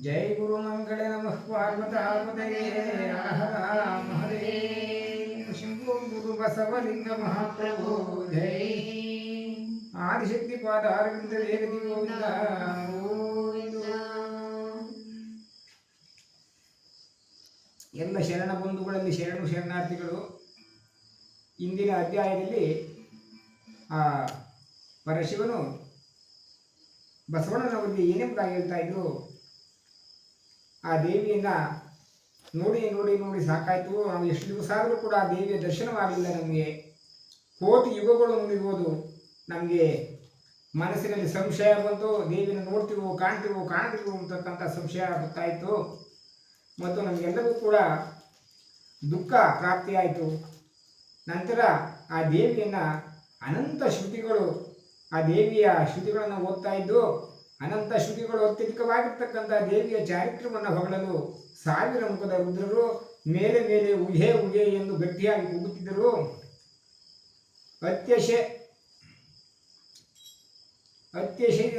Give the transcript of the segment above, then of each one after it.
जय गुरु मंगल नमः पार्वतापतये हर महादेव शंभो गुरु बसवलिंग महाप्रभु जय आदिशक्ति पाद अरविंद वेगति ಗೋವಿಂದ ಎಲ್ಲ ಶರಣ ಬಂಧುಗಳಲ್ಲಿ ಶರಣು ಶರಣಾರ್ಥಿಗಳು ಇಂದಿನ ಅಧ್ಯಾಯದಲ್ಲಿ ಪರಶಿವನು ಬಸವಣ್ಣನವರಿಗೆ ಏನೆಂಬುದಾಗಿ ಹೇಳ್ತಾ ಇದ್ರು. ಆ ದೇವಿಯನ್ನು ನೋಡಿ ನೋಡಿ ನೋಡಿ ಸಾಕಾಯಿತು, ನಾವು ಎಷ್ಟು ದಿವಸ ಆದರೂ ಕೂಡ ಆ ದೇವಿಯ ದರ್ಶನವಾಗಿಲ್ಲ. ನಮಗೆ ಕೋಟಿ ಯುಗಗಳು ಮುಗಿಬೋದು, ನಮಗೆ ಮನಸ್ಸಿನಲ್ಲಿ ಸಂಶಯ ಬಂತು. ದೇವಿಯನ್ನು ನೋಡ್ತೀವೋ ಕಾಣ್ತೀವೋ ಅಂತಕ್ಕಂಥ ಸಂಶಯ ಗೊತ್ತಾಯಿತು. ಮತ್ತು ನಮಗೆಲ್ಲರಿಗೂ ಕೂಡ ದುಃಖ ಪ್ರಾಪ್ತಿಯಾಯಿತು. ನಂತರ ಆ ದೇವಿಯನ್ನು ಅನಂತ ಶ್ರುತಿಗಳು, ಆ ದೇವಿಯ ಶ್ರುತಿಗಳನ್ನು ಓದ್ತಾ ಇದ್ದು, ಅನಂತ ಶ್ರುತಿಗಳು ಅತ್ಯಧಿಕವಾಗಿರ್ತಕ್ಕಂಥ ದೇವಿಯ ಚಾರಿತ್ರ್ಯವನ್ನು ಹೊಗಳಲು ಸಾವಿರ ಮುಖದ ರುದ್ರರು ಮೇಲೆ ಮೇಲೆ ಉಹೆ ಉಹೆ ಎಂದು ಗಟ್ಟಿಯಾಗಿ ಕೂಗುತ್ತಿದ್ದರು.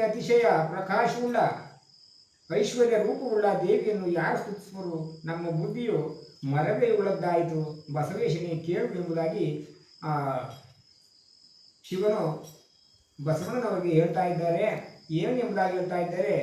ಅತಿಶಯ ಪ್ರಕಾಶವುಳ್ಳ ಐಶ್ವರ್ಯ ರೂಪವುಳ್ಳ ದೇವಿಯನ್ನು ಯಾರು ಸ್ತುತಿಸುವರು? ನಮ್ಮ ಬುದ್ಧಿಯು ಮರವೇ ಉಳ್ಳದ್ದಾಯಿತು, ಬಸವೇಶನೇ ಕೇಳು ಎಂಬುದಾಗಿ ಶಿವನು ಬಸವಣ್ಣನವರಿಗೆ ಹೇಳ್ತಾ ಇದ್ದಾರೆ. ಏನು ಎಂಬುದಾಗಿ ಹೇಳ್ತಾ ಇದ್ದಾರೆ?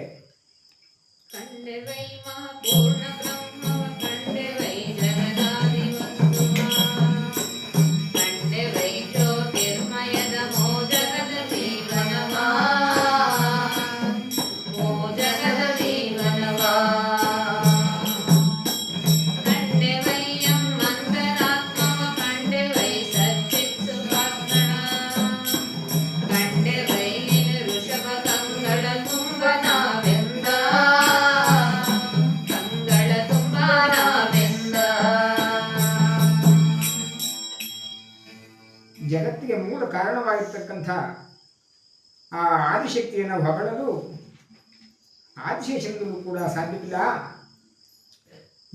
ಜಗತ್ತಿಗೆ ಮೂಲ ಕಾರಣವಾಗಿರ್ತಕ್ಕಂಥ ಆ ಆದಿಶಕ್ತಿಯನ್ನು ಹೊಗಳಲು ಆದಿಶೇಷನಿಗೂ ಕೂಡ ಸಾಧ್ಯವಿಲ್ಲ.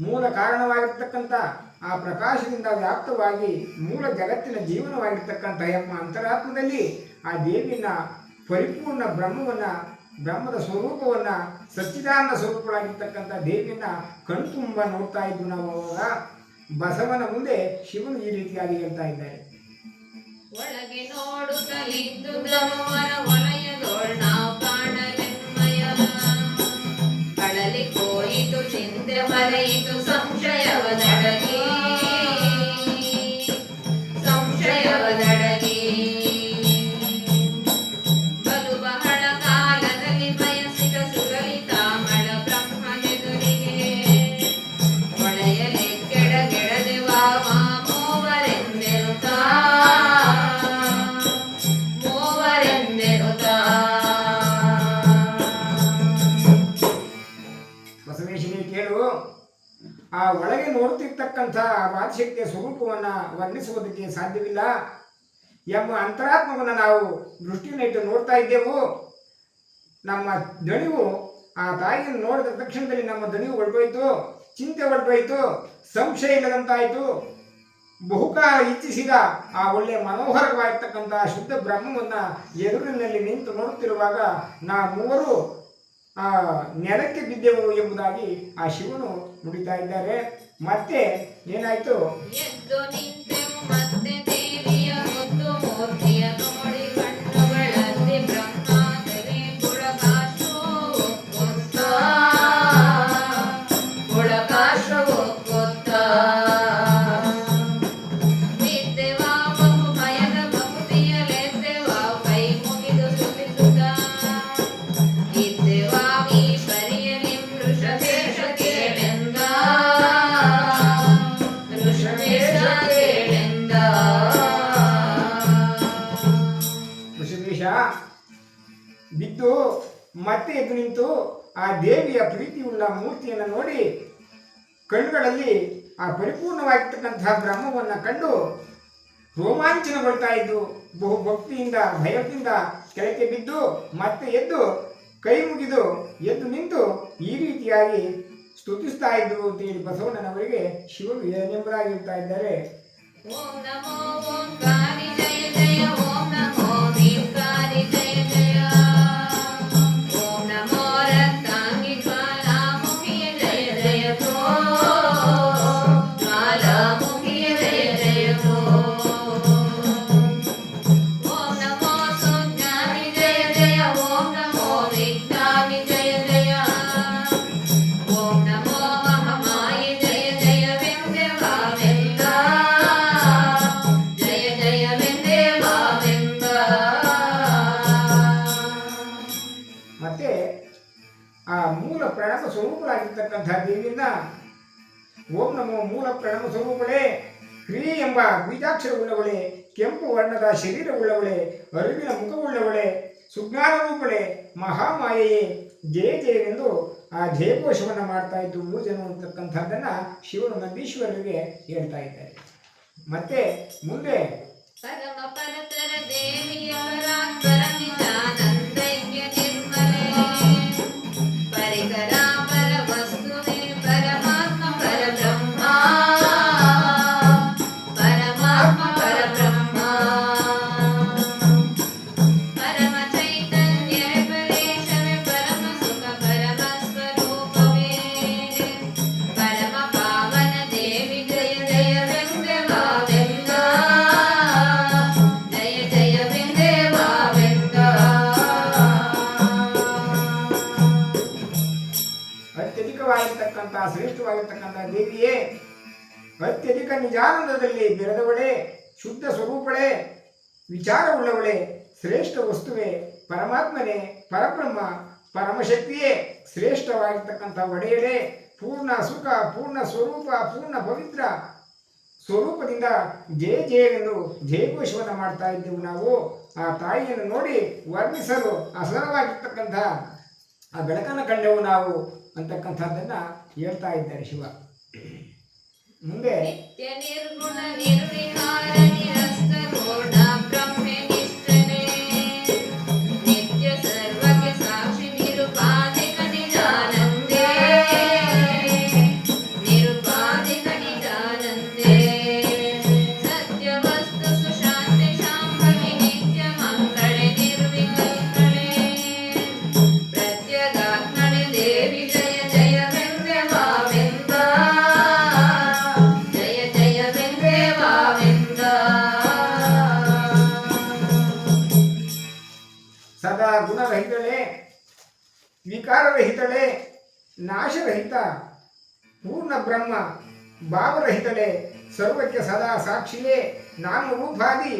ಮೂಲ ಕಾರಣವಾಗಿರ್ತಕ್ಕಂಥ ಆ ಪ್ರಕಾಶದಿಂದ ವ್ಯಾಪ್ತವಾಗಿ ಮೂಲ ಜಗತ್ತಿನ ಜೀವನವಾಗಿರ್ತಕ್ಕಂಥ ಎಂಬ ಅಂತರಾತ್ಮದಲ್ಲಿ ಆ ದೇವಿಯನ್ನು ಪರಿಪೂರ್ಣ ಬ್ರಹ್ಮದ ಸ್ವರೂಪವನ್ನು ಸಚ್ಚಿದಾನಂದ ಸ್ವರೂಪವಾಗಿರ್ತಕ್ಕಂಥ ದೇವಿಯನ್ನು ಕಣ್ತುಂಬ ನೋಡ್ತಾ ಇದ್ದು ನಾವು. ಅವಾಗ ಬಸವನ ಮುಂದೆ ಶಿವನು ಈ ರೀತಿಯಾಗಿ ಹೇಳ್ತಾ ಇದ್ದಾರೆ. ಒಳಗೆ ನೋಡುತ್ತಲಿದ್ದು ಧನುವರ ವಲಯದೊಳ್ ನಾವು ಕಾಣಲೆನ್ಮಯ ಕಳಲಿ ಹೋಯಿತು ಚಿಂತೆ ಮರೆಯಿತು ಸಂಶಯವದಡಗಿ ಬಲು ಬಹಳ ಕಾಲದಲ್ಲಿ ಬಯಸಿದ ಸುಲಲಿತಾಮಳ ಬ್ರಹ್ಮನೆದುರಿಗೆ ಒಳೆಯಲಿ ಕೆಡಗೆಡದೆ ಮೂವರೆಂದೆರುತ್ತಾ ಬಸವೇಶನೇ ಕೇಳು, ಆ ಒಳಗೆ ನೋಡ್ತಿರ್ತಕ್ಕಂಥ ಆದಿಶಕ್ತಿಯ ಸ್ವರೂಪವನ್ನು ವರ್ಣಿಸುವುದಕ್ಕೆ ಸಾಧ್ಯವಿಲ್ಲ ಎಂಬ ಅಂತರಾತ್ಮವನ್ನು ನಾವು ದೃಷ್ಟಿಯನ್ನಿಟ್ಟು ನೋಡ್ತಾ ಇದ್ದೆವು. ನಮ್ಮ ದಣಿವು ಆ ತಾಯಿಯನ್ನು ನೋಡಿದ ತಕ್ಷಣದಲ್ಲಿ ನಮ್ಮ ದಣಿವು ಹೊರಟೋಯ್ತು, ಚಿಂತೆ ಹೊರಟೋಯ್ತು, ಸಂಶಯ ಇಲ್ಲದಂತಾಯಿತು. ಬಹುಕಾಲ ಇಚ್ಛಿಸಿದ ಆ ಒಳ್ಳೆಯ ಮನೋಹರವಾಗಿರ್ತಕ್ಕಂಥ ಶುದ್ಧ ಬ್ರಹ್ಮವನ್ನು ಎದುರಿನಲ್ಲಿ ನಿಂತು ನೋಡುತ್ತಿರುವಾಗ ಮೂವರು ನೆಲಕ್ಕೆ ಬಿದ್ದೆವು ಎಂಬುದಾಗಿ ಆ ಶಿವನು ನುಡಿತಾ ಇದ್ದಾರೆ. ಮತ್ತೆ ಏನಾಯ್ತು? ಬಿದ್ದು ಮತ್ತೆ ಎದ್ದು ನಿಂತು ಆ ದೇವಿಯ ಪ್ರೀತಿಯುಳ್ಳ ಮೂರ್ತಿಯನ್ನು ನೋಡಿ ಕಣ್ಣುಗಳಲ್ಲಿ ಆ ಪರಿಪೂರ್ಣವಾಗಿರ್ತಕ್ಕಂತಹ ಬ್ರಹ್ಮವನ್ನು ಕಂಡು ರೋಮಾಂಚನಗೊಳ್ತಾ ಇದ್ದು ಬಹು ಭಕ್ತಿಯಿಂದ ಭಯದಿಂದ ಕೆಳಕ್ಕೆ ಬಿದ್ದು ಮತ್ತೆ ಎದ್ದು ಕೈ ಮುಗಿದು ಎದ್ದು ನಿಂತು ಈ ರೀತಿಯಾಗಿ ಸ್ತುತಿಸ್ತಾ ಇದ್ದು ಅಂತೇಳಿ ಬಸವಣ್ಣನವರಿಗೆ ಶಿವನು ಏನೆಂಬುದಾಗಿ ಹೇಳ್ತಾ ಇದ್ದಾರೆ. ಓಂ ನಮೋ ಓಂಕಾರಿ ಜಯ ಜಯ ಓಂ ನಮೋ ಓಂಕಾರಿ ಜಯ ಜಯ ಓಂ ನಮೋ ರಕ್ತಾಂಗಿ ಜ್ವಾಲಾಮುಖಿ ಸುಂದರವಾಗಿರ್ತಕ್ಕಂಥ ದೇವಿಯನ್ನ ಓಂ ನಮೋ ಮೂಲ ಪ್ರಣವ ಸ್ವರೂಪಗಳೇ, ಕ್ರೀ ಎಂಬ ಬೀಜಾಕ್ಷರವುಳ್ಳವಳೆ, ಕೆಂಪು ವರ್ಣದ ಶರೀರವುಳ್ಳವಳೆ, ಅರಿವಿನ ಮುಖವುಳ್ಳವಳೆ, ಸುಜ್ಞಾನ ರೂಪಳೆ, ಮಹಾಮಾಯೆಯೇ ಜಯ ಜಯವೆಂದು ಆ ಜಯಘೋಷವನ್ನು ಮಾಡ್ತಾ ಇದ್ದು 3 ಜನ ಅಂತಕ್ಕಂಥದ್ದನ್ನ ಶಿವನು ನಂದೀಶ್ವರರಿಗೆ ಹೇಳ್ತಾ ಇದ್ದಾರೆ. ಮತ್ತೆ ಮುಂದೆ ಪರಮ ಪರತರ ದೇವಿಯವರ ಪರಮಿತಾನಂದೈಕ್ಯ ನಿರ್ಮಲೆ ಪರಿಕರ ಪರ ವಸ್ತುವೆ ಪರಮಾತ್ಮ ಪರಬ್ರಹ್ಮ ಪರಮಾತ್ಮ ಪರಬ್ರಹ್ಮ ಪರಮ ಚೈತನ್ಯ ಪರೇಶವೇ ಪರಮ ಸುಖ ಪರಮ ಸ್ವರೂಪವೇ ಪರಮ ಪಾವನ ದೇವಿ ಜಯ ಜಯವೆಂದೆ ವಾವೆಂದ ಜಯ ಜಯವೆಂದೆ ವಾವೆಂದ. ಅತ್ಯಧಿಕವಾಗಿರ್ತಕ್ಕಂಥ ಶ್ರೇಷ್ಠವಾಗಿರ್ತಕ್ಕಂಥ ದೇವಿಯೇ, ಅತ್ಯಧಿಕ ನಿಜಾನಂದದಲ್ಲಿ ಬೆರೆದವಳೆ, ಶುದ್ಧ ಸ್ವರೂಪಳೆ, ವಿಚಾರವುಳ್ಳವಳೆ, ಶ್ರೇಷ್ಠ ವಸ್ತುವೆ, ಪರಮಾತ್ಮನೇ, ಪರಬ್ರಹ್ಮ, ಪರಮಶಕ್ತಿಯೇ, ಶ್ರೇಷ್ಠವಾಗಿರ್ತಕ್ಕಂಥ ಒಡೆಯಡೆ, ಪೂರ್ಣ ಸುಖ, ಪೂರ್ಣ ಸ್ವರೂಪ, ಪೂರ್ಣ ಪವಿತ್ರ ಸ್ವರೂಪದಿಂದ ಜಯ ಜಯವೆಂದು ಜಯಘೋಷವನ್ನು ಮಾಡ್ತಾ ಇದ್ದೆವು ನಾವು. ಆ ತಾಯಿಯನ್ನು ನೋಡಿ ವರ್ಣಿಸಲು ಅಸರವಾಗಿರ್ತಕ್ಕಂಥ ಆ ಬೆಳಕನ್ನು ಕಂಡೆವು ನಾವು ಅಂತಕ್ಕಂಥದ್ದನ್ನ ಹೇಳ್ತಾ ಇದ್ದಾರೆ ಶಿವ. ಮುಂದೆ ನಿತ್ಯ ನಿರ್ಗುಣ ನಿರ್ವಿಕಾರ ನಿರಸ್ತ ಗೋಣ ಬ್ರಹ್ಮನಿಷ್ಠನೇ ನಿತ್ಯ ಸರ್ವಕ್ಕೆ ಸಾಕ್ಷಿ ನಿರುಪಾಧಿಕ ನಿಜಾನಂದೇ ನಿರುಪಾಧಿಕ ನಿಜಾನಂದೇ ಸತ್ಯ ವಸ್ತು ಸುಶಾಂತಿ ಶಾಂಭವಿ ನಿತ್ಯ ಮಂಗಳೇ ನಿರ್ವಿಕಲ್ಪಳೆ ಪ್ರತ್ಯಗಾತ್ಮನೆ ದೇವಿ ಜಯ ಜಯವೆಂದೆ ವಾವೆಂದ ಜಯ ಜಯವೆಂದೆ ವಾವೆಂದ. ಸದಾ ಗುಣರಹಿತಳೆ, ವಿಕಾರರಹಿತಳೆ, ನಾಶರಹಿತ, ಪೂರ್ಣ ಬ್ರಹ್ಮ, ಭಾವರಹಿತಳೆ, ಸರ್ವಕ್ಕೆ ಸದಾ ಸಾಕ್ಷಿಯೇ, ನಾಮ ರೂಪಾದಿ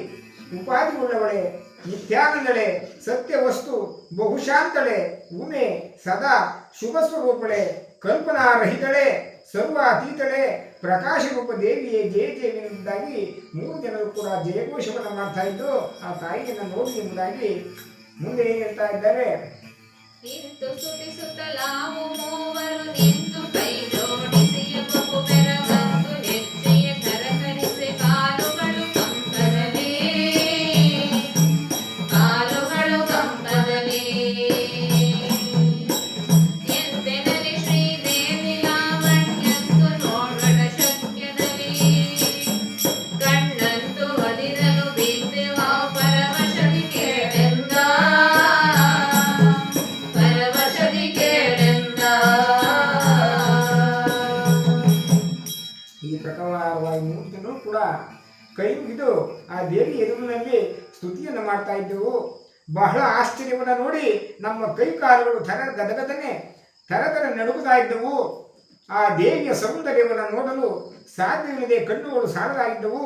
ಉಪಾದಿಯುಳ್ಳವಳೆ, ನಿತ್ಯಾನಂದಳೆ, ಸತ್ಯವಸ್ತು, ಬಹುಶಾಂತಳೆ, ಉಮೆ, ಸದಾ ಶುಭ ಸ್ವರೂಪಳೆ, ಕಲ್ಪನಾರಹಿತಳೆ, ಸರ್ವ ಅತೀತಳೆ, ಪ್ರಕಾಶ ರೂಪ ದೇವಿಯೇ ಜಯ ಜಯವೆಂಬುದಾಗಿ 3 ಜನರು ಕೂಡ ಜಯಘೋಷವನ್ನು ಮಾಡ್ತಾ ಇದ್ದು ಆ ತಾಯಿಯನ್ನು ನೋಡಿ ಎಂಬುದಾಗಿ ಮುಂದೆ ಏನು ಹೇಳ್ತಾ ಇದ್ದಾರೆ. ಇಂತು ಸ್ತುತಿಸುತ್ತಲಾವು ಮೂವರು ನಿಂತು ಕೈ ಜೋಡಿಸಿಯ ಬಹು ಬೆರಗಂತು ನೆಚ್ಚಿಯ ಕರಕರಿಸಿ ಕಾಲುಗಳು ಕಂಪದಲ್ಲಿ ಕಾಲುಗಳು ಕಂಪದಲ್ಲಿ ಎಂತೆನಲಿ ಶ್ರೀದೇವಿ ಲಾವಣ್ಯಂತು ನೋಡಡ ಶಕ್ಯದಲ್ಲಿ ಕಣ್ಣಂತು ಅದಿರಲು ಬಿದ್ದೆವಾ ಪರವಶದಿ ಕೇಳೆಂದ ಪರವಶದಿ ಕೇಳೆಂದ. ಈ ಪ್ರಕಾರವಾಗಿ 3 ಜನರು ಕೂಡ ಕೈ ಮುಗಿದು ಆ ದೇವಿ ಎದುರಿನಲ್ಲಿ ಸ್ತುತಿಯನ್ನು ಮಾಡ್ತಾ ಇದ್ದೆವು. ಬಹಳ ಆಶ್ಚರ್ಯವನ್ನು ನೋಡಿ ನಮ್ಮ ಕೈ ಕಾಲುಗಳು ಗದಗದನೆ ಥರ ನಡುಗುತ್ತಾ ಇದ್ದವು. ಆ ದೇವಿಯ ಸೌಂದರ್ಯವನ್ನು ನೋಡಲು ಸಾಧ್ಯವಿಲ್ಲದೆ ಕಣ್ಣುಗಳು ಸಾಲದಾಗಿದ್ದವು.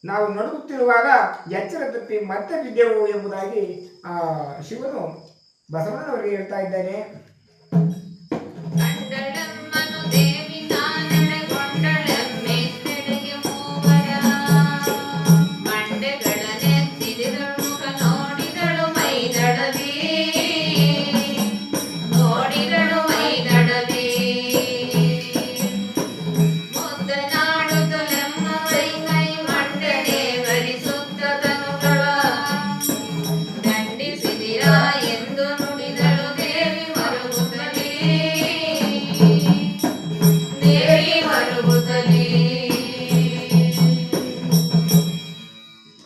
ನಾವು ನಡುಗುತ್ತಿರುವಾಗ ಎಚ್ಚರ ತಪ್ಪಿ ಮತ್ತೆ ಬಿದ್ದೆವು ಎಂಬುದಾಗಿ ಆ ಶಿವನು ಬಸವಣ್ಣನವರಿಗೆ ಹೇಳ್ತಾ ಇದ್ದಾನೆ. ಕಂಡಳಮ್ಮನು ದೇವಿ ನಾನಡೆಗೊಂಡಳೆಮ್ಮೆತ್ತೆಡೆಗೆ ಮೂವರ ಮಂಡೆಗಳನ್ನೆತ್ತಿದಳು ಮುಖ ನೋಡಿದಳು ಮೈದಳವಿ ನೋಡಿದಳು ಮೈದಳವಿ ಮುದ್ದನಾಡುತ್ತಲೆಮ್ಮ ಕೈ ಕೈ ಮಂಡನೆ ಬರಿಸುತ್ತ ತನುಗಳ ದಂಡಿಸಿದಿರ ಎಂದು ನುಡಿದಳು ದೇವಿ ಮರುಗುತ್ತಲೇ ದೇವಿ ಮರುಗುತ್ತಲೇ.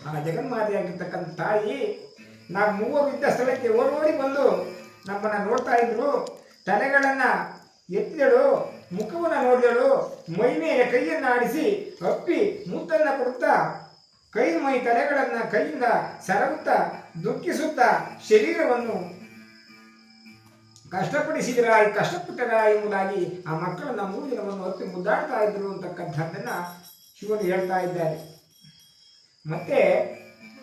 ಆ ಜಗನ್ಮಾತೆಯಾಗಿರ್ತಕ್ಕಂಥ ತಾಯಿ ನಾವು 3 ಇದ್ದ ಸ್ಥಳಕ್ಕೆ ಓಡೋಡಿ ಬಂದು ನಮ್ಮನ್ನು ನೋಡ್ತಾ ಇದ್ರು. ತಲೆಗಳನ್ನ ಎತ್ತಿದಳು, ಮುಖವನ್ನು ನೋಡಿದಳು, ಮೈ ಮೇಲೆ ಕೈಯನ್ನು ಆಡಿಸಿ ಅಪ್ಪಿ ಮುತ್ತನ್ನು ಕೊಡುತ್ತಾ ಕೈ ಮೈ ತಲೆಗಳನ್ನು ಕೈಯಿಂದ ಸರಗುತ್ತಾ ದುಃಖಿಸುತ್ತಾ ಶರೀರವನ್ನು ಕಷ್ಟಪಟ್ಟರ ಎಂಬುದಾಗಿ ಆ ಮಕ್ಕಳನ್ನ 3 ದಿನವನ್ನು ಹೊತ್ತು ಮುದ್ದಾಡ್ತಾ ಇದ್ರು ಅಂತಕ್ಕಂಥದ್ದನ್ನ ಶಿವನು ಹೇಳ್ತಾ ಇದ್ದಾರೆ. ಮತ್ತೆ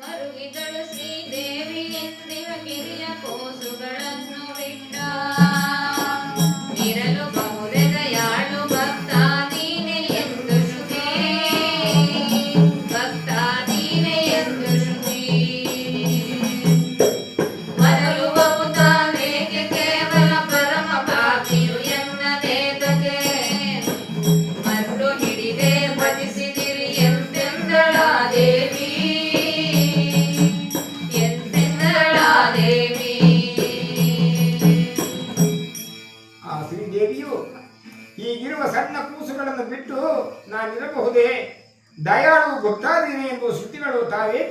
ಮರುಗಿದಳು ಶ್ರೀದೇವಿ ಎಂದಿವ ಕಿರಿಯ ಕೋಸುಗಳನ್ನು ಬಿಟ್ಟ ಇರಲು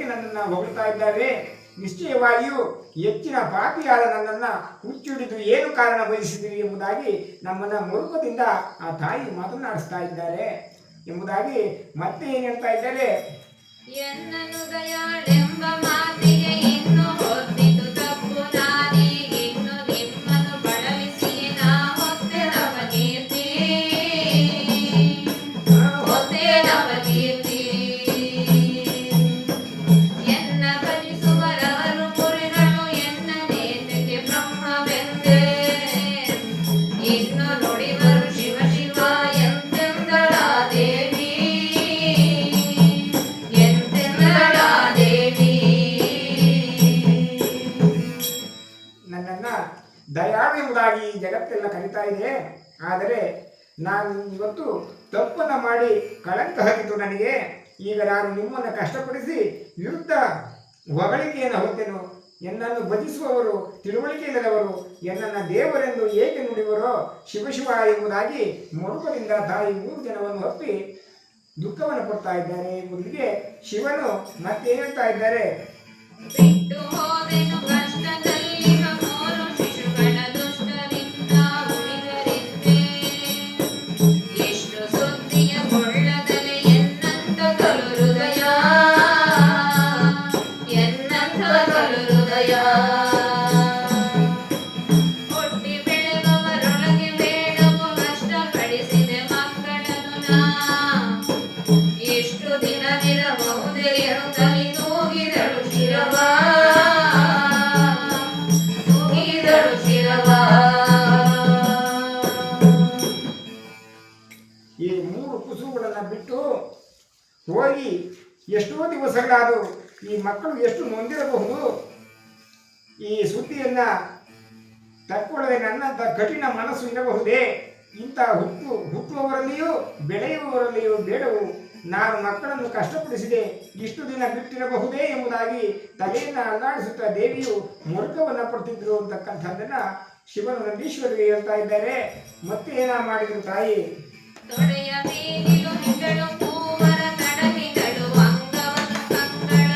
ಹೇಗೆ ನನ್ನನ್ನು ಹೊಗಳ್ತಾ ಇದ್ದಾರೆ. ನಿಶ್ಚಯವಾಗಿಯೂ ಹೆಚ್ಚಿನ ಪಾಪಿಯಾದ ನನ್ನನ್ನು ಹುಚ್ಚಿಡಿದು ಏನು ಕಾರಣ ಬಯಸಿದಿರಿ ಎಂಬುದಾಗಿ ನಮ್ಮನ್ನು ಮುರುಕದಿಂದ ಆ ತಾಯಿ ಮಾತನಾಡಿಸ್ತಾ ಇದ್ದಾರೆ ಎಂಬುದಾಗಿ ಮತ್ತೆ ಏನು ಹೇಳ್ತಾ ಇದ್ದಾರೆ. ಎನ್ನನು ದಯಾಳೆಂಬ ಮಾತಿಗೆ ಇನ್ನು ಹೊತ್ತಿತು ತಪ್ಪು ನಾನೀಗಿನ್ನು ನಿಮ್ಮನ್ನು ಬಳಲಿಸಿಯೇ ನಾ ಹೊತ್ತೆನವ ಕೀರ್ತಿ ಹೊತ್ತೆನವ ಕೀರ್ತಿ. ಎನ್ನ ಭಜಿಸುವರವರು ಪುರಿಗಳು ಎನ್ನ ನೇತಿಗೆ ಬ್ರಹ್ಮವೆಂದೇ ಇನ್ನು ನುಡಿವರು ಶಿವ ಶಿವ ಎಂತೆಂದಳ ದೇವಿ ಎಂತೆಂದಳ ದೇವಿ. ನನ್ನನ್ನ ದಯಾಳು ಎಂಬುದಾಗಿ ಈ ಜಗತ್ತೆಲ್ಲ ಕರೀತಾ ಇದೆ. ಆದರೆ ನಾನು ಇವತ್ತು ತಪ್ಪನ್ನು ಮಾಡಿ ಕಳಂಕ ಹತ್ತಿತು ನನಗೆ. ಈಗ ನಾನು ನಿಮ್ಮನ್ನು ಕಷ್ಟಪಡಿಸಿ ವಿರುದ್ಧ ಹೊಗಳಿಕೆಯನ್ನು ಹೊತ್ತೇನು. ಎನ್ನನ್ನು ಭಜಿಸುವವರು ತಿಳುವಳಿಕೆ ಇಲ್ಲದವರು ಎನ್ನನ್ನು ದೇವರೆಂದು ಏಕೆ ನುಡಿವರೋ ಶಿವಶಿವ ಎಂಬುದಾಗಿ ಮೊರುಕದಿಂದ ತಾಯಿ 3 ಜನವನ್ನು ಒಪ್ಪಿ ದುಃಖವನ್ನು ಕೊಡ್ತಾ ಇದ್ದಾರೆ. ಮೊದಲಿಗೆ ಶಿವನು ಮತ್ತೆ ಹೇಳ್ತಾ ಇದ್ದಾರೆ. ಬಿಟ್ಟು ಹೋದೆನು ಕಷ್ಟದಲ್ಲಿ ಮೂರು ಶಿಶುಗಳ ದುಷ್ಟರಿಂದ ಉಳಿದರಿಂದೆ ಎಷ್ಟು ಸುದ್ದಿಯ ಕೊಳ್ಳದಲೆ ಎನ್ನಂತ ಕಲು ಹೃದಯ ಎನ್ನಂತ ಕಲು ಹೃದಯ. ಹುಟ್ಟಿ ಬೆಳೆದವರೊಳಗೆ ಬೇಡವು ಕಷ್ಟಪಡಿಸಿದೆ ಮಕ್ಕಳನ್ನು ನಾ ಎಷ್ಟು ದಿನವಿರಬಹುದೇ ಎನ್ನುತ್ತಲೇ ತೂಗಿದಳು ಶಿರವ ತೂಗಿದಳು ಶಿರವ. ಈ 3 ಕುಸುಗಳನ್ನು ಬಿಟ್ಟು ಹೋಗಿ ಎಷ್ಟೋ ದಿವಸಗಳಾದವು. ಈ ಮಕ್ಕಳು ಎಷ್ಟು ನೊಂದಿರಬಹುದು. ಈ ಸುದ್ದಿಯನ್ನು ತಕ್ಕೊಳ್ಳದೆ ನನ್ನಂಥ ಕಠಿಣ ಮನಸ್ಸು ಇರಬಹುದೇ. ಇಂಥ ಹುಟ್ಟುವವರಲ್ಲಿಯೂ ಬೆಳೆಯುವವರಲ್ಲಿಯೂ ಬೇಡವು. ನಾನು ಮಕ್ಕಳನ್ನು ಕಷ್ಟಪಡಿಸಿದೆ, ಇಷ್ಟು ದಿನ ಬಿಟ್ಟಿರಬಹುದೇ ಎಂಬುದಾಗಿ ತಲೆಯನ್ನು ಅಲ್ಲಾಡಿಸುತ್ತಾ ದೇವಿಯು ಮೊರಕವನ್ನು ಪಡ್ತಿದ್ರು ಅಂತಕ್ಕಂಥದ್ದನ್ನು ಶಿವನು ನಂದೀಶ್ವರಿಗೆ ಹೇಳ್ತಾ ಇದ್ದಾರೆ. ಮತ್ತೆ ಏನ ಮಾಡಿದ್ರು ತಾಯಿ. ತೊಡೆಯ ಮೇಲಿಲು ನಿಗಳು ಮೂವರ ತಡವಿಗಳು ಅಂಗವನ್ನು ಕಂಗಳ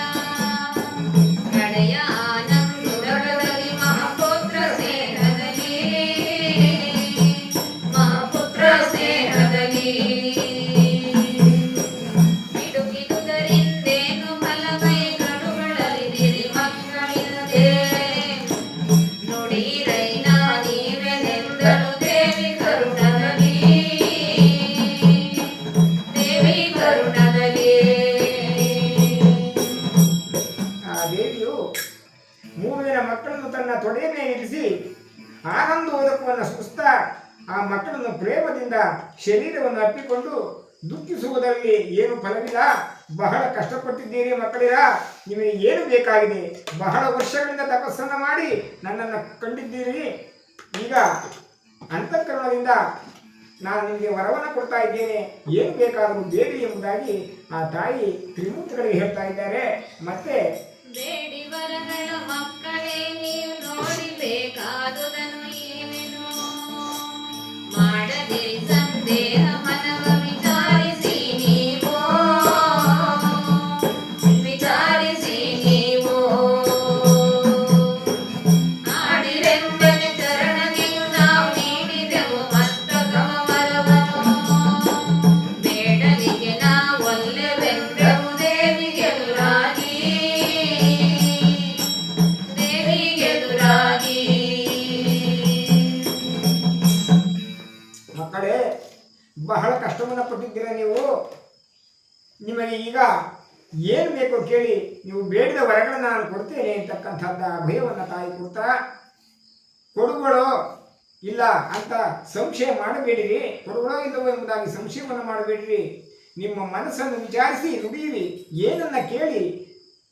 ಕಡೆಯ ಆನಂದದಲ್ಲಿ ಮಹಾಪುತ್ರ ಸ್ನೇಹದಲ್ಲಿ ಮಹಾಪುತ್ರ ಸ್ನೇಹದಲ್ಲಿ ಇಡುಕಿದುದರಿಂದೇನು ಫಲಮೈಗಳುಗಳಲಿದಿರಿ ಮಕ್ಕಳಿಲ್ಲದೆ ನುಡಿರೈನ ನೀವೆನೆಂದಳು ದೇವಿ ಕರುಣದಲ್ಲಿ ದೇವಿ ಕರುಣದಲ್ಲಿ. ಆ ದೇವಿಯು 3 ಜನ ಮಕ್ಕಳನ್ನು ತನ್ನ ತೊಡೆಯ ಮೇಲೆ ಇರಿಸಿ ಆನಂದೋದಕವನ್ನು ಸುಸ್ತಾ ಆ ಮಕ್ಕಳನ್ನು ಪ್ರೇಮದಿಂದ ಶರೀರವನ್ನು ಅಪ್ಪಿಕೊಂಡು ದುಃಖಿಸುವುದರಲ್ಲಿ ಏನು ಫಲವಿಲ್ಲ. ಬಹಳ ಕಷ್ಟಪಟ್ಟಿದ್ದೀರಿ ಮಕ್ಕಳಿರ, ನಿಮಗೆ ಏನು ಬೇಕಾಗಿದೆ. ಬಹಳ ವರ್ಷಗಳಿಂದ ತಪಸ್ಸನ್ನು ಮಾಡಿ ನನ್ನನ್ನು ಕಂಡಿದ್ದೀರಿ. ಈಗ ಅಂತಃಕರಣದಿಂದ ನಾನು ನಿಮಗೆ ವರವನ್ನು ಕೊಡ್ತಾ ಇದ್ದೇನೆ, ಏನು ಬೇಕಾದರೂ ಬೇಡಿ ಎಂಬುದಾಗಿ ಆ ತಾಯಿ ತ್ರಿಮೂರ್ತಿಗಳಿಗೆ ಹೇಳ್ತಾ ಇದ್ದಾರೆ. ಮತ್ತೆ ಬೇಡಿ ವರಗಳ ಮಕ್ಕಳೇ ನೀವು ನೋಡಿಬೇಕಾದುದನ್ನು ಏನೇನು ಮಾಡದಿರಿ ಸಂದೇಹ ಮನವ ವಿಚಾರಿಸಿ ನೀವು ವಿಚಾರಿಸಿ ನೀವು ಆಡಿರೆಂಬನೆ ಚರಣಗೆಯು ನಾವು ನೀಡಿದೆವು ಮಸ್ತಕವ ವರವನ್ನು ಬೇಡಲಿಗೆ ನಾವೊಲ್ಲೆವೆಂದೆವು ದೇವಿಗೆದುರಾಗಿ ದೇವಿಗೆದುರಾಗಿ. ಮಕ್ಕಳೇ, ಬಹಳ ಕಷ್ಟವನ್ನು ಪಟ್ಟಿದ್ದೀರ ನೀವು. ನಿಮಗೆ ಈಗ ಏನು ಬೇಕೋ ಕೇಳಿ, ನೀವು ಬೇಡಿದ ವರಗಳನ್ನು ನಾನು ಕೊಡ್ತೇನೆ ಅಂತಕ್ಕಂಥದ್ದ ಭಯವನ್ನು ತಾಯಿ ಕೊಡ್ತಾ, ಕೊಡುಗಳೋ ಇಲ್ಲ ಅಂತ ಸಂಶಯ ಮಾಡಬೇಡಿರಿ, ಕೊಡುಗಳೋ ಇಲ್ಲವೋ ಎಂಬುದಾಗಿ ಸಂಶಯವನ್ನು ಮಾಡಬೇಡಿರಿ. ನಿಮ್ಮ ಮನಸ್ಸನ್ನು ವಿಚಾರಿಸಿ ನುಡಿಯಿರಿ, ಏನನ್ನ ಕೇಳಿ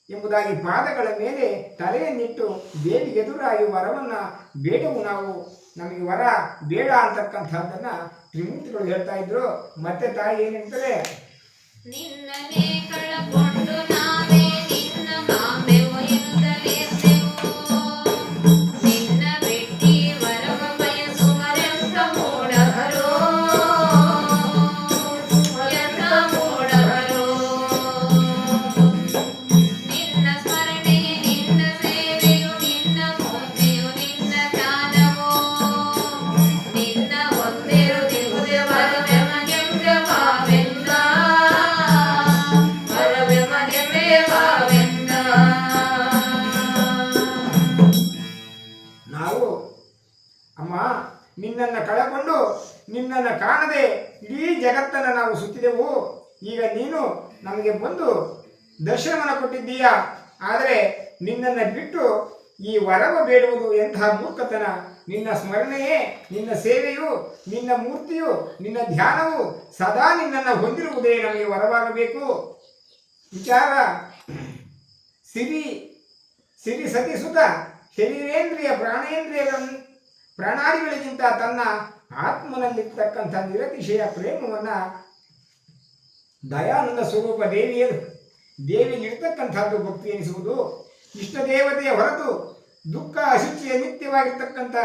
ಎಂಬುದಾಗಿ ಪಾದಗಳ ಮೇಲೆ ತಲೆಯನ್ನಿಟ್ಟು ದೇವಿಗೆದುರಾಗಿ ವರವನ್ನು ಬೇಡವು ನಾವು, ನಮಗೆ ವರ ಬೇಡ ಅಂತಕ್ಕಂಥದ್ದನ್ನು ತ್ರಿಮೂರ್ತಿಗಳು ಹೇಳ್ತಾ ಇದ್ರು. ಮತ್ತೆ ತಾಯಿ ಏನು ಹೇಳ್ತಾರೆ. ನಿನ್ನನೇ ಕಳಕೊಂಡು ನಾವೇ ನಿನ್ನ ಮಾಮೆವು ಎನ್ನುತ್ತಲಿದ್ದೆವು ನಿನ್ನ ಬಿಟ್ಟಿ ವರವ ಬಯಸುವರೆಂತ ಮೂಢರು ಎಂತ ಮೂಢರು ನಿನ್ನ ನಿನ್ನನ್ನು ಕಾಣದೆ ಇಡೀ ಜಗತ್ತನ್ನು ನಾವು ಸುತ್ತಿದೆವು. ಈಗ ನೀನು ನಮಗೆ ಬಂದು ದರ್ಶನವನ್ನು ಕೊಟ್ಟಿದ್ದೀಯಾ. ಆದರೆ ನಿನ್ನನ್ನು ಬಿಟ್ಟು ಈ ವರವ ಬೇಡುವುದು ಎಂತಹ ಮೂರ್ಖತನ. ನಿನ್ನ ಸ್ಮರಣೆಯೇ, ನಿನ್ನ ಸೇವೆಯು, ನಿನ್ನ ಮೂರ್ತಿಯು, ನಿನ್ನ ಧ್ಯಾನವು ಸದಾ ನಿನ್ನನ್ನು ಹೊಂದಿರುವುದೇ ನಮಗೆ ವರವಾಗಬೇಕು. ವಿಚಾರ ಸಿರಿ ಸಿರಿ ಸತಿಸುತ ಶರೀರೇಂದ್ರಿಯ ಪ್ರಾಣಾದಿಗಳಿಗಿಂತ ತನ್ನ ಆತ್ಮನಲ್ಲಿರ್ತಕ್ಕಂಥ ನಿರತಿಶಯ ಪ್ರೇಮವನ್ನು ದಯಾನಂದ ಸ್ವರೂಪ ದೇವಿಯಲ್ಲಿರ್ತಕ್ಕಂಥದ್ದು ಭಕ್ತಿ ಎನಿಸುವುದು. ಇಷ್ಟ ದೇವತೆಯ ಹೊರತು ದುಃಖ ಅಶುಚಿಯ ನಿತ್ಯವಾಗಿರ್ತಕ್ಕಂಥ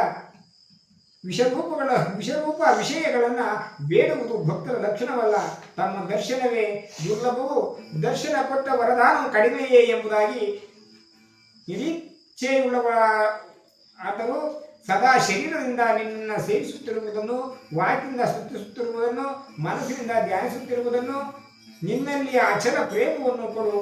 ವಿಷರೂಪ ವಿಷಯಗಳನ್ನು ಬೇಡುವುದು ಭಕ್ತರ ಲಕ್ಷಣವಲ್ಲ. ತಮ್ಮ ದರ್ಶನವೇ ದುರ್ಲಭವು, ದರ್ಶನ ಕೊಟ್ಟ ವರದಾನವು ಕಡಿಮೆಯೇ ಎಂಬುದಾಗಿ ನಿರೀಕ್ಷೆಯುಳ್ಳವ ಆದರೂ ಸದಾ ಶರೀರದಿಂದ ನಿನ್ನನ್ನು ಸೇವಿಸುತ್ತಿರುವುದನ್ನು, ವಾಕಿಂದ ಸ್ತುತಿಸುತ್ತಿರುವುದನ್ನು, ಮನಸ್ಸಿನಿಂದ ಧ್ಯಾನಿಸುತ್ತಿರುವುದನ್ನು, ನಿನ್ನಲ್ಲಿ ಅಚಲ ಪ್ರೇಮವನ್ನು ಕೊಡು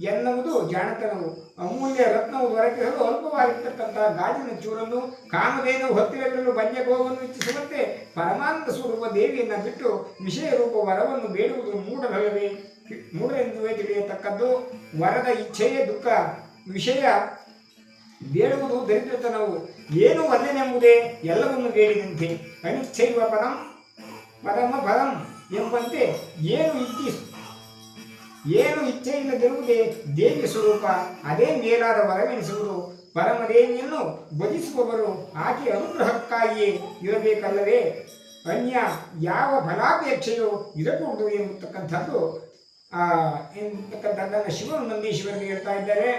ಎನ್ನುವುದು ಜಾಣತನವು. ಅಮೂಲ್ಯ ರತ್ನವು ದೊರಕಿಸಲು ಅಲ್ಪವಾಗಿರ್ತಕ್ಕಂಥ ಗಾಜಿನ ಚೂರನ್ನು, ಕಾಮಧೇನು ಹೊತ್ತಿರಲು ಬಂಜೆ ಗೋವನ್ನು ಇಚ್ಛಿಸುವಂತೆ ಪರಮಾನಂದ ಸ್ವರೂಪ ದೇವಿಯನ್ನು ಬಿಟ್ಟು ವಿಷಯ ರೂಪ ವರವನ್ನು ಬೇಡುವುದು ಮೂಢರೆಂದುವೇ ತಿಳಿಯತಕ್ಕದ್ದು. ವರದ ಇಚ್ಛೆಯೇ ದುಃಖ, ವಿಷಯ ಬೇಡುವುದು ದರಿದ್ರತನವು. ಏನು ಒಲ್ಲೆನೆಂಬುದೇ ಎಲ್ಲವನ್ನು ಬೇಡಿದಂತೆ. ಅನಿಚ್ಛೈವ ಪದಂ ಎಂಬಂತೆ ಏನು ಇಚ್ಛೆಯಿಲ್ಲದಿರುವುದೇ ದೇವಿ ಸ್ವರೂಪ. ಅದೇ ಮೇಲಾದ ವರವೆನಿಸುವುದು. ಪರಮದೇವಿಯನ್ನು ಭಜಿಸುವವರು ಆಕೆ ಅನುಗ್ರಹಕ್ಕಾಗಿಯೇ ಇರಬೇಕಲ್ಲವೇ, ಅನ್ಯ ಯಾವ ಫಲಾಪೇಕ್ಷೆಯೂ ಇರಕೂಡದು ಎಂಬತಕ್ಕಂಥದ್ದನ್ನು ಶಿವನು ನಂದೀಶ್ವರನಿಗೆ ಹೇಳ್ತಾ ಇದ್ದಾರೆ.